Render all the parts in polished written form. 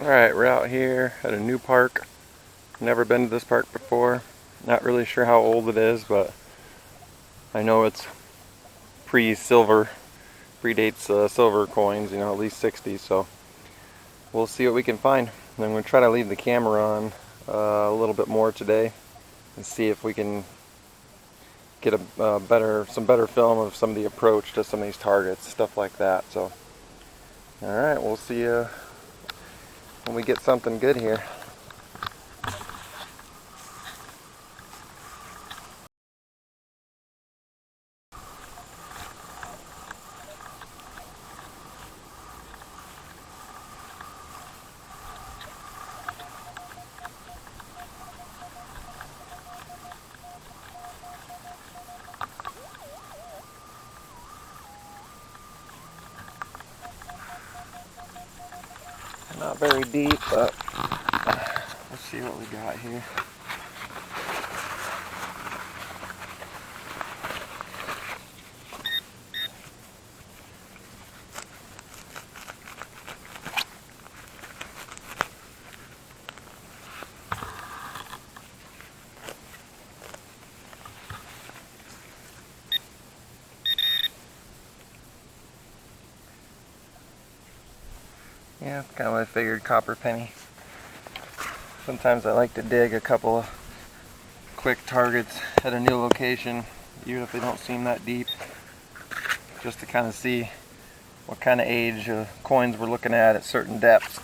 Alright, we're out here at a new park. Never been to this park before. Not really sure how old it is, but I know it's pre-silver, predates silver coins, you know, at least 60s, so we'll see what we can find. And I'm going to try to leave the camera on a little bit more today and see if we can get some better film of some of the approach to some of these targets, stuff like that. So, alright, we'll see you when we get something good here. Not very deep, but let's see what we got here. Yeah, that's kind of what I figured, copper penny. Sometimes I like to dig a couple of quick targets at a new location, even if they don't seem that deep, just to kind of see what kind of age coins we're looking at certain depths.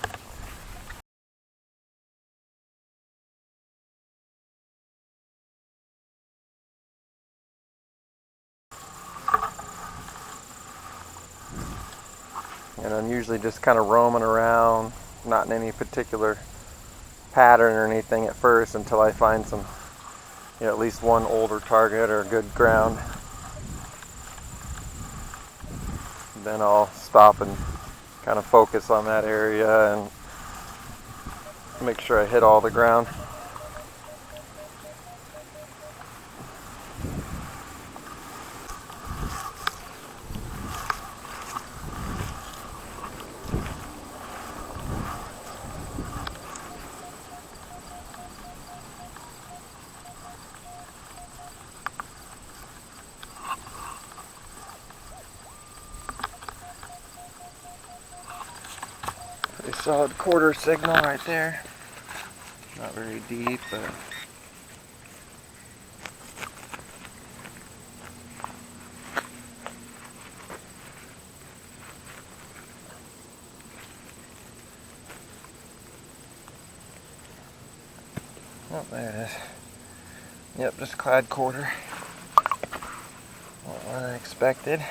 And I'm usually just kind of roaming around, not in any particular pattern or anything at first until I find some, you know, at least one older target or good ground. Then I'll stop and kind of focus on that area and make sure I hit all the ground. Pretty solid quarter signal right there. Not very deep, but oh, there it is. Yep, just a clad quarter. Not what I expected.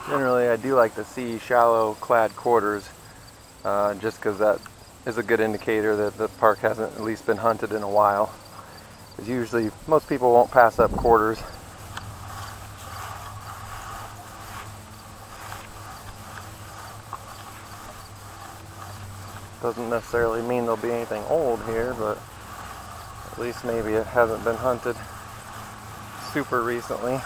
Generally, I do like to see shallow clad quarters, just because that is a good indicator that the park hasn't at least been hunted in a while. Because usually, most people won't pass up quarters. Doesn't necessarily mean there'll be anything old here, but at least maybe it hasn't been hunted super recently.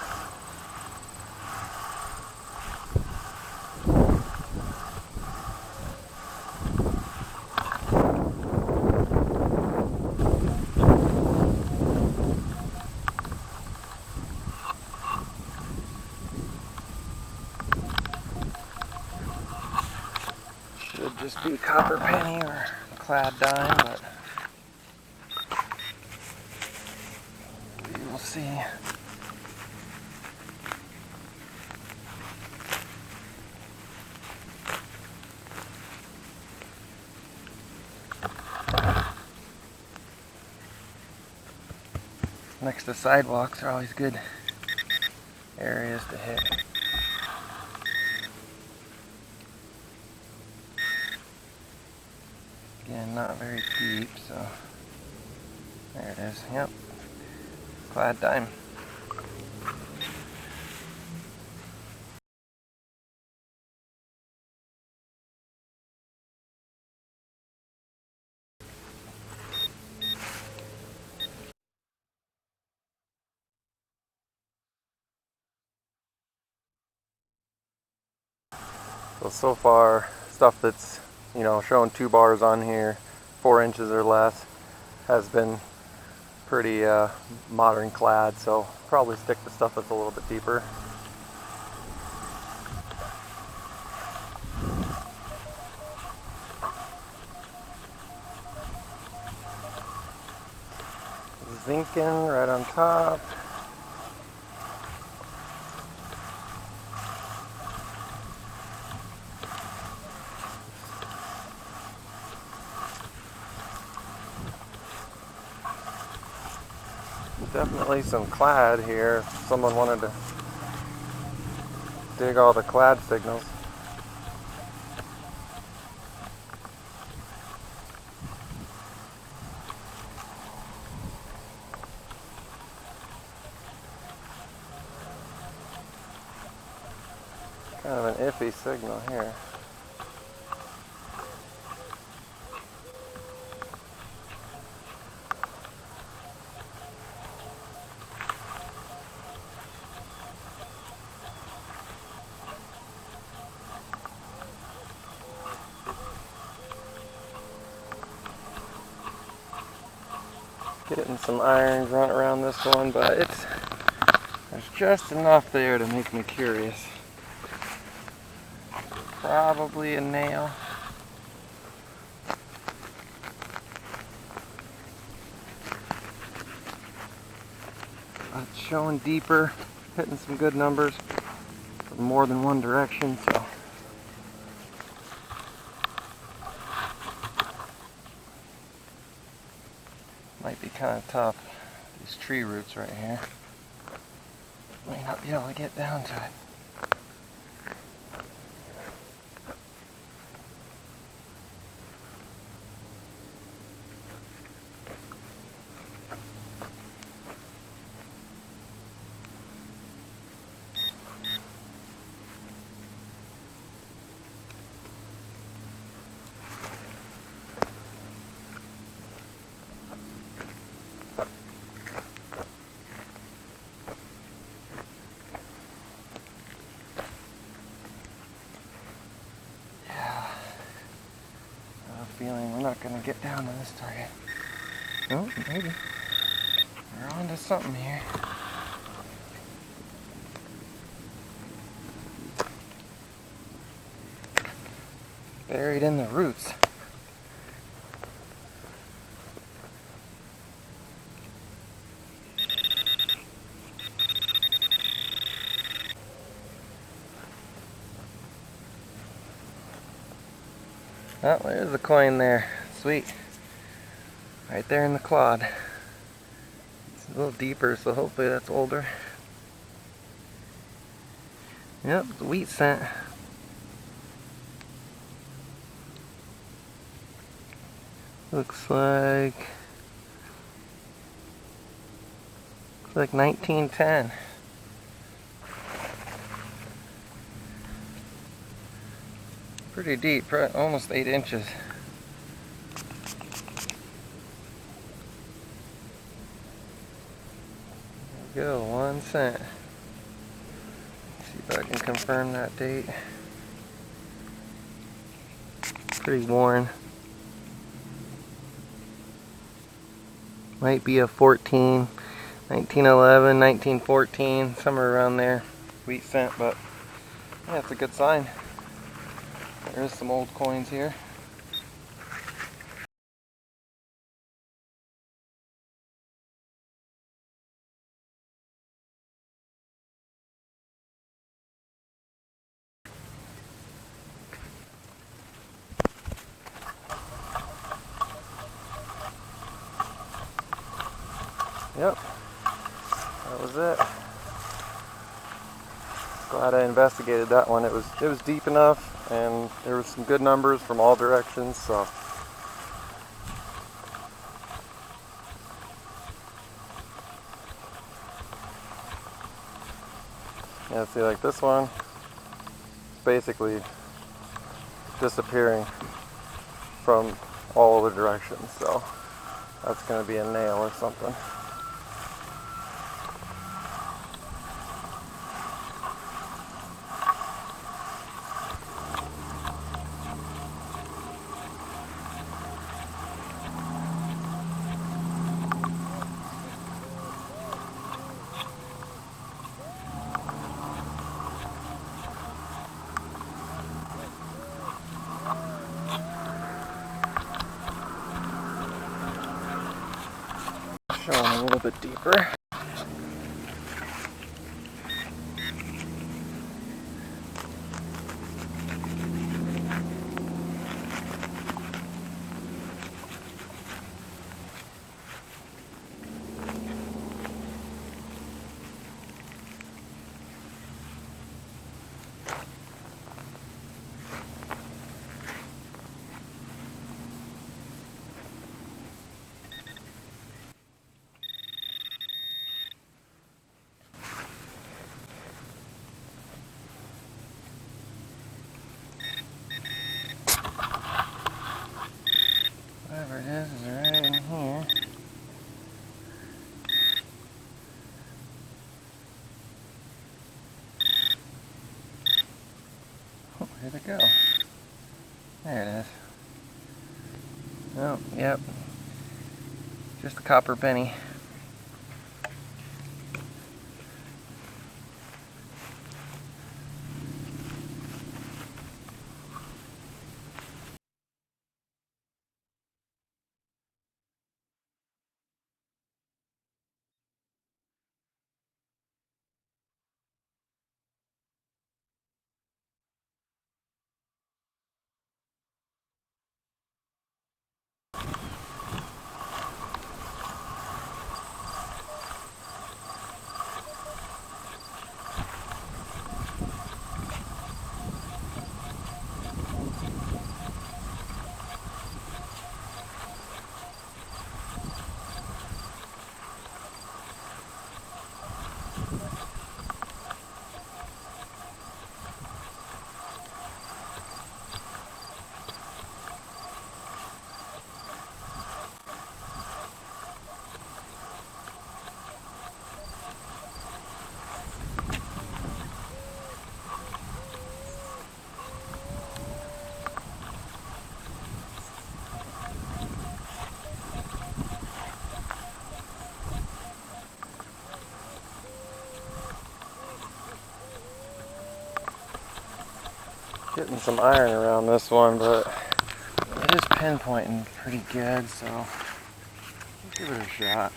Should just be copper penny or clad dime, but we will see. Next to sidewalks are always good areas to hit. Again, not very deep, so there it is. Yep, clad dime. So far, stuff that's, you know, showing 2 bars on here, 4 inches or less, has been pretty modern clad, so probably stick to stuff that's a little bit deeper. Zinking right on top. Definitely some clad here. Someone wanted to dig all the clad signals. Kind of an iffy signal here. Getting some irons run around this one, but there's just enough there to make me curious. Probably a nail. It's showing deeper, hitting some good numbers from more than one direction, so. Might be kind of tough. These tree roots right here. Might not be able to get down to it. Feeling we're not going to get down to this target. Oh, maybe. We're on to something here. Buried in the roots. Oh, there's the coin there. Sweet. Right there in the clod. It's a little deeper, so hopefully that's older. Yep, the wheat scent. Looks like 1910. Pretty deep, almost 8 inches. There we go, 1 cent. Let's see if I can confirm that date. Pretty worn. Might be a 14, 1911, 1914, somewhere around there. Wheat cent, but yeah, it's a good sign. There's some old coins here. Yep, that was it. Glad I investigated that one. It was deep enough, and there was some good numbers from all directions. So yeah, see, like this one, it's basically disappearing from all the directions. So that's going to be a nail or something. little bit deeper. Whatever it is right in here. Oh, where'd it go? There it is. Oh, yep. Just a copper penny. Getting some iron around this one, but it is pinpointing pretty good, so I'll give it a shot.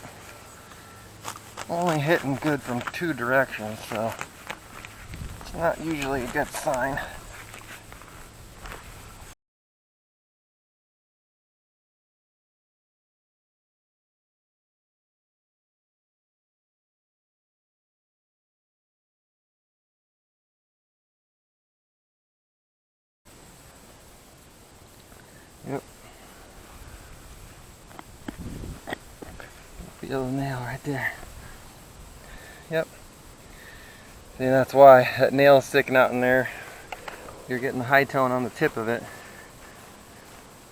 Only hitting good from 2 directions, so it's not usually a good sign. Yep. Feel the nail right there. Yep. See, that's why that nail is sticking out in there. You're getting the high tone on the tip of it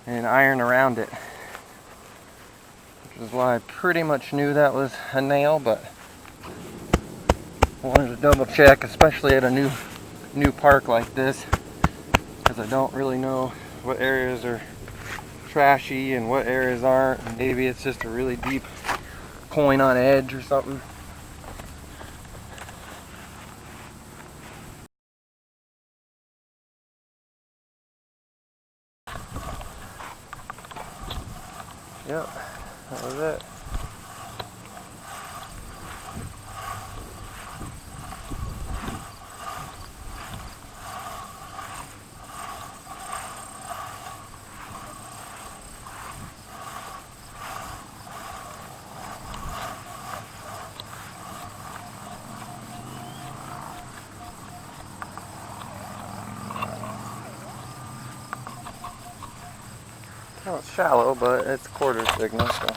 and iron around it, which is why I pretty much knew that was a nail, but I wanted to double check, especially at a new park like this, because I don't really know what areas are trashy and what areas aren't, and maybe it's just a really deep coin on edge or something. Yep, that was it. Well, it's shallow, but it's quarter thickness, so.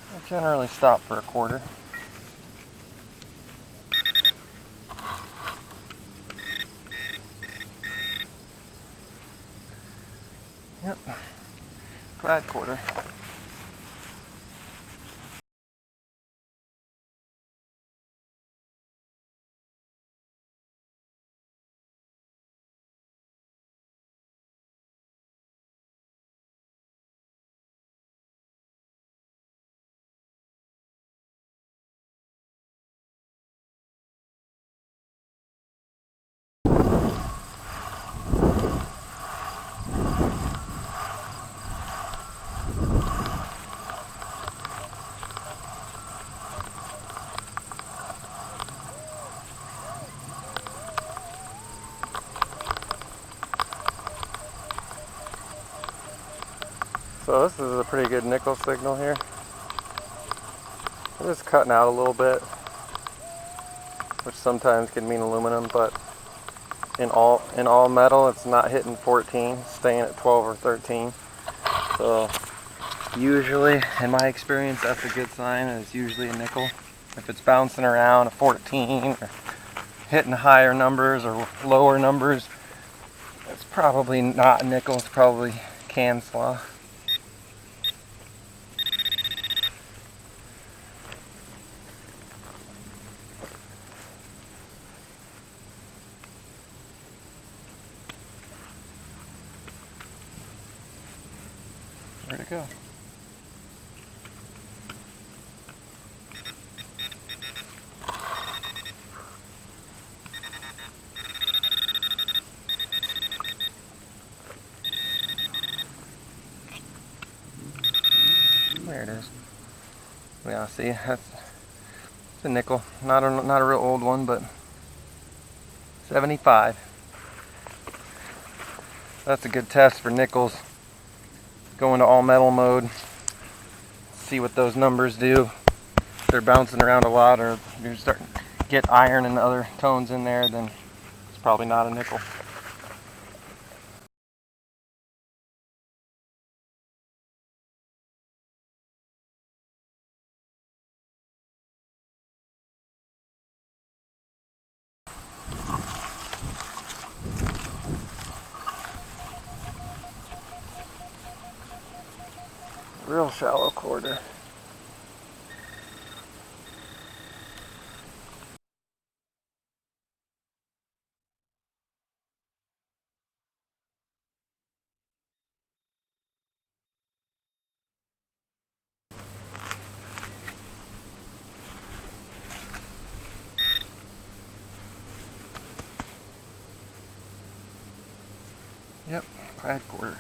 I generally stop for a quarter. Yep, glad quarter. So this is a pretty good nickel signal here. I'm just cutting out a little bit, which sometimes can mean aluminum, but in all metal it's not hitting 14, it's staying at 12 or 13. So usually, in my experience, that's a good sign. It's usually a nickel. If it's bouncing around a 14 or hitting higher numbers or lower numbers, it's probably not a nickel, it's probably can slaw. Where'd it go? There it is. Yeah, see, that's it's a nickel. Not a real old one, but 75. That's a good test for nickels. Go into all metal mode. See what those numbers do. If they're bouncing around a lot, or you're starting to get iron and other tones in there, then it's probably not a nickel. Real shallow quarter. Yep, plaid quarter.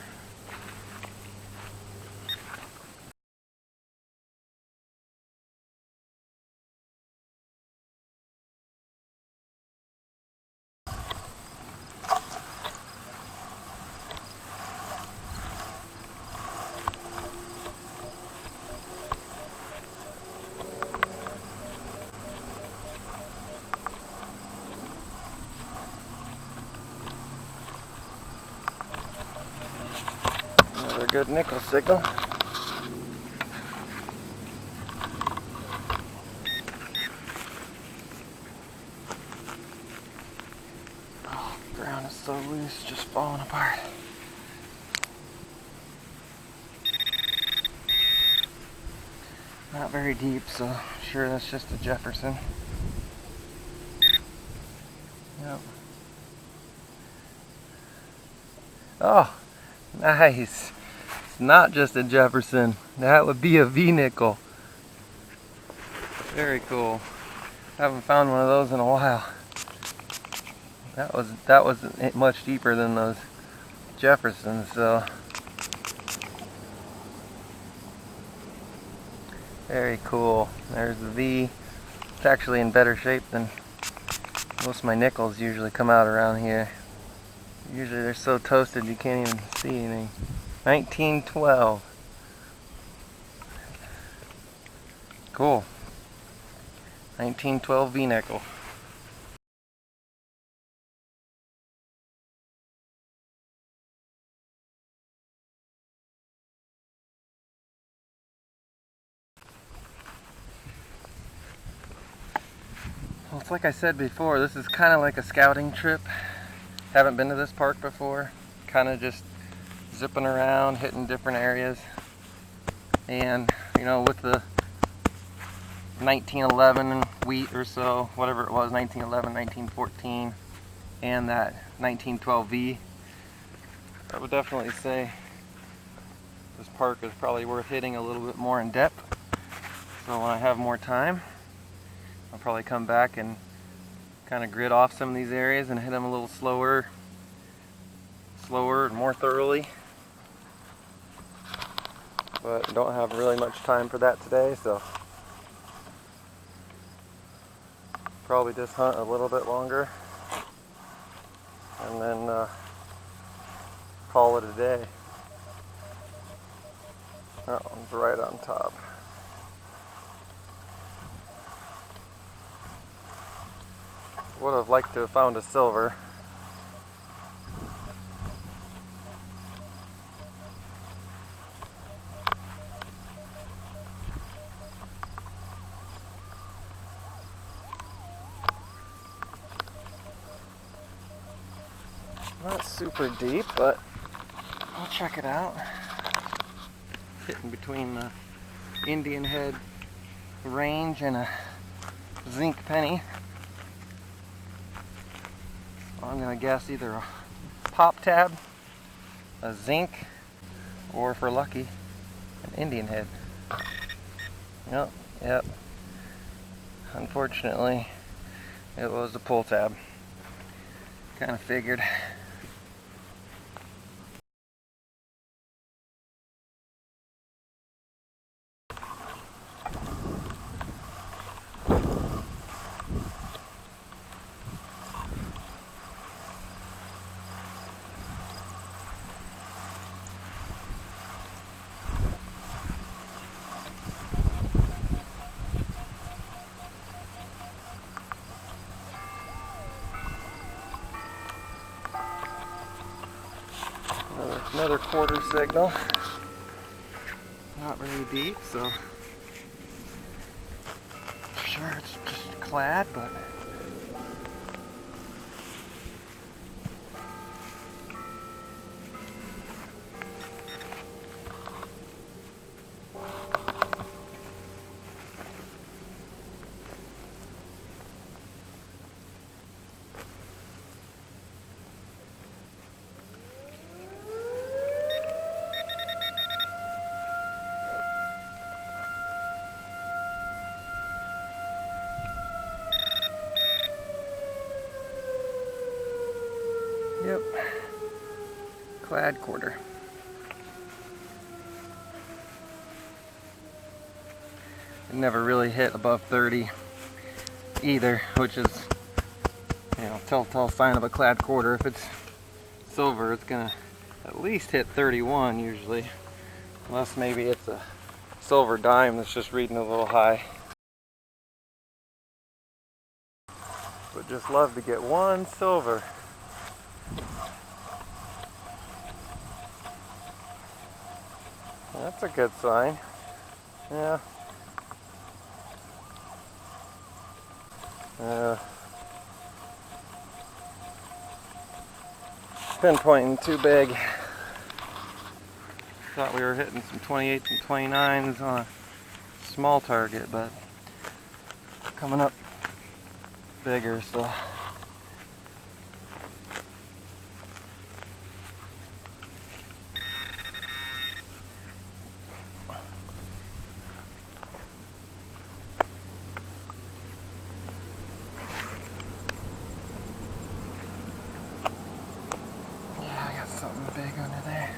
Another good nickel signal. Oh, the ground is so loose, just falling apart. Not very deep, so I'm sure that's just a Jefferson. Yep. Oh, nice. It's not just a Jefferson. That would be a V-nickel. Very cool. Haven't found one of those in a while. That was much deeper than those Jeffersons, so very cool. There's the V. It's actually in better shape than most of my nickels usually come out around here. Usually they're so toasted you can't even see anything. 1912. Cool. 1912 V-nickel. Well, it's like I said before, this is kind of like a scouting trip. Haven't been to this park before. Kind of just zipping around, hitting different areas. And, you know, with the 1911 wheat or so, whatever it was, 1911, 1914, and that 1912 V, I would definitely say this park is probably worth hitting a little bit more in depth. So when I have more time, I'll probably come back and kind of grid off some of these areas and hit them a little slower and more thoroughly. But don't have really much time for that today, so probably just hunt a little bit longer and then call it a day. That one's right on top. Would have liked to have found a silver. Not super deep, but I'll check it out. Hitting between the Indian head range and a zinc penny. So I'm gonna guess either a pop tab, a zinc, or if we're lucky, an Indian head. Yep. Unfortunately, it was a pull tab. Kind of figured. Another quarter signal. Not very deep, so sure it's just clad, but yep, clad quarter. It never really hit above 30 either, which is, telltale sign of a clad quarter. If it's silver, it's gonna at least hit 31 usually, unless maybe it's a silver dime that's just reading a little high. Would just love to get one silver. That's a good sign. Yeah. Pinpointing too big. Thought we were hitting some 28s and 29s on a small target, but coming up bigger, so. Something big under there.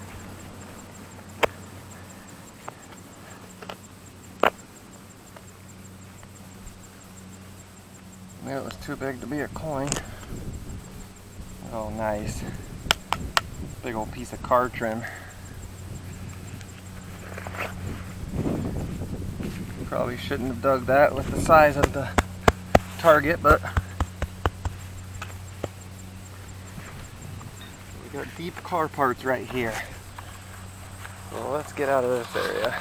Maybe it was too big to be a coin. Oh, nice. Big old piece of car trim. Probably shouldn't have dug that with the size of the target, but got deep car parts right here. So let's get out of this area.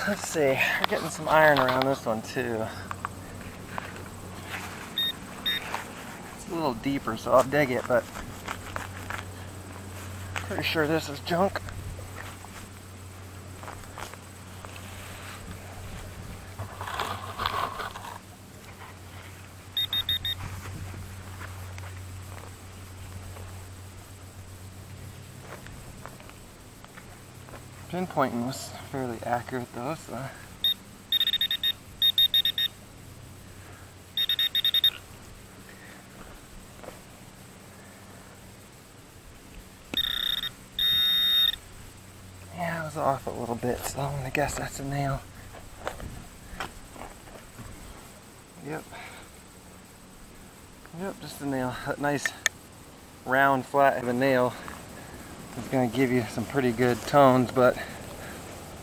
Let's see, we're getting some iron around this one too. a little deeper, so I'll dig it, but pretty sure this is junk. Pinpointing was fairly accurate though, so. Yeah, I was off a little bit, so I'm gonna guess that's a nail. Yep. Yep, just a nail. That nice round flat of a nail is going to give you some pretty good tones, but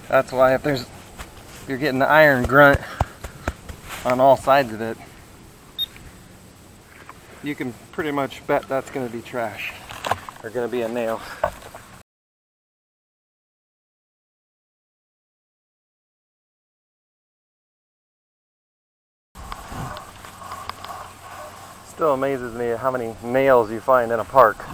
that's why if you're getting the iron grunt on all sides of it, you can pretty much bet that's going to be trash, or going to be a nail. Still amazes me how many nails you find in a park.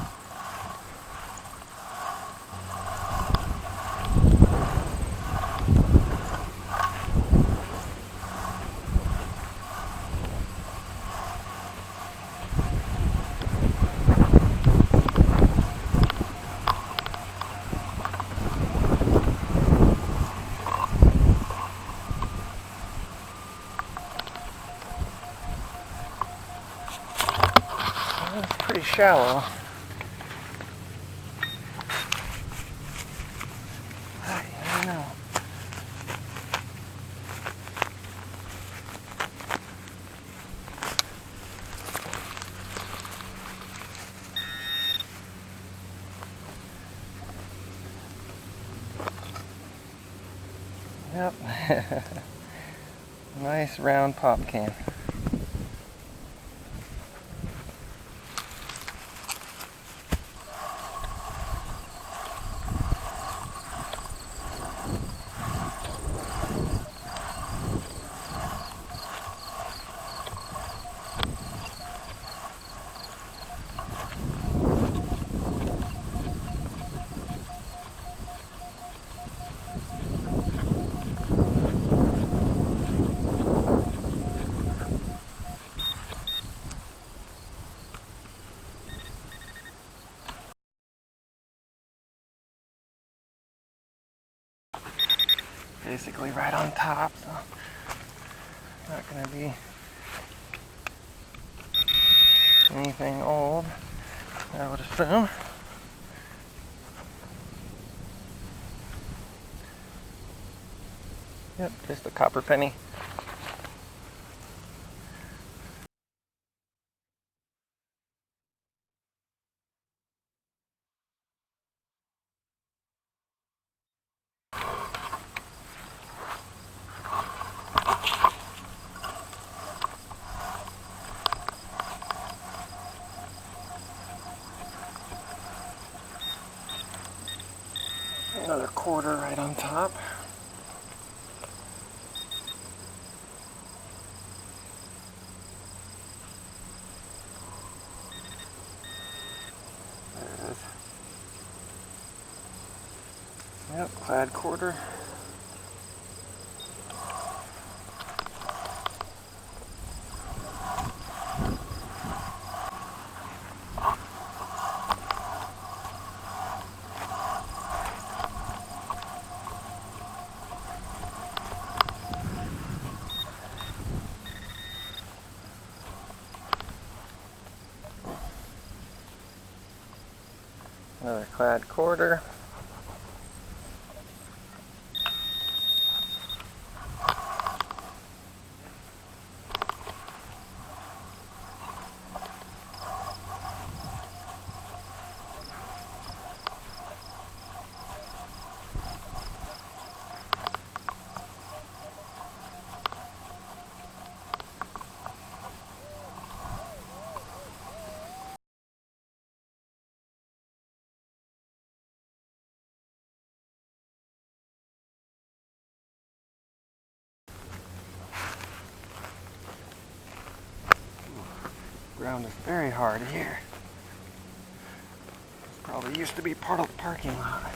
It's pretty shallow. I don't know. Yep. Nice round pop can. Basically right on top, so not going to be anything old, I would assume. Yep, just a copper penny. Another quarter right on top. There it is. Yep, clad quarter. Another clad quarter. ground is very hard here. This probably used to be part of the parking lot.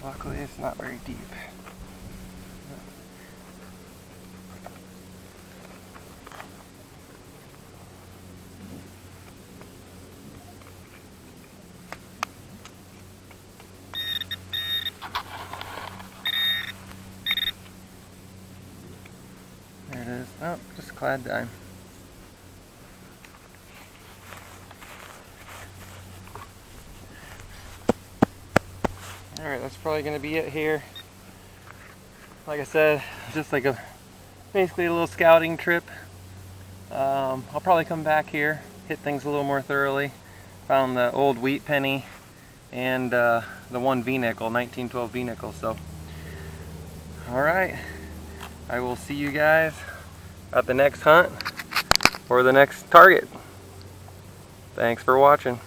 Luckily, it's not very deep. There it is. Oh, just a clad dime. Alright, that's probably going to be it here. Like I said, just like basically a little scouting trip. I'll probably come back here, hit things a little more thoroughly. Found the old wheat penny and the one V-nickel, 1912 V-nickel. So, alright, I will see you guys at the next hunt or the next target. Thanks for watching.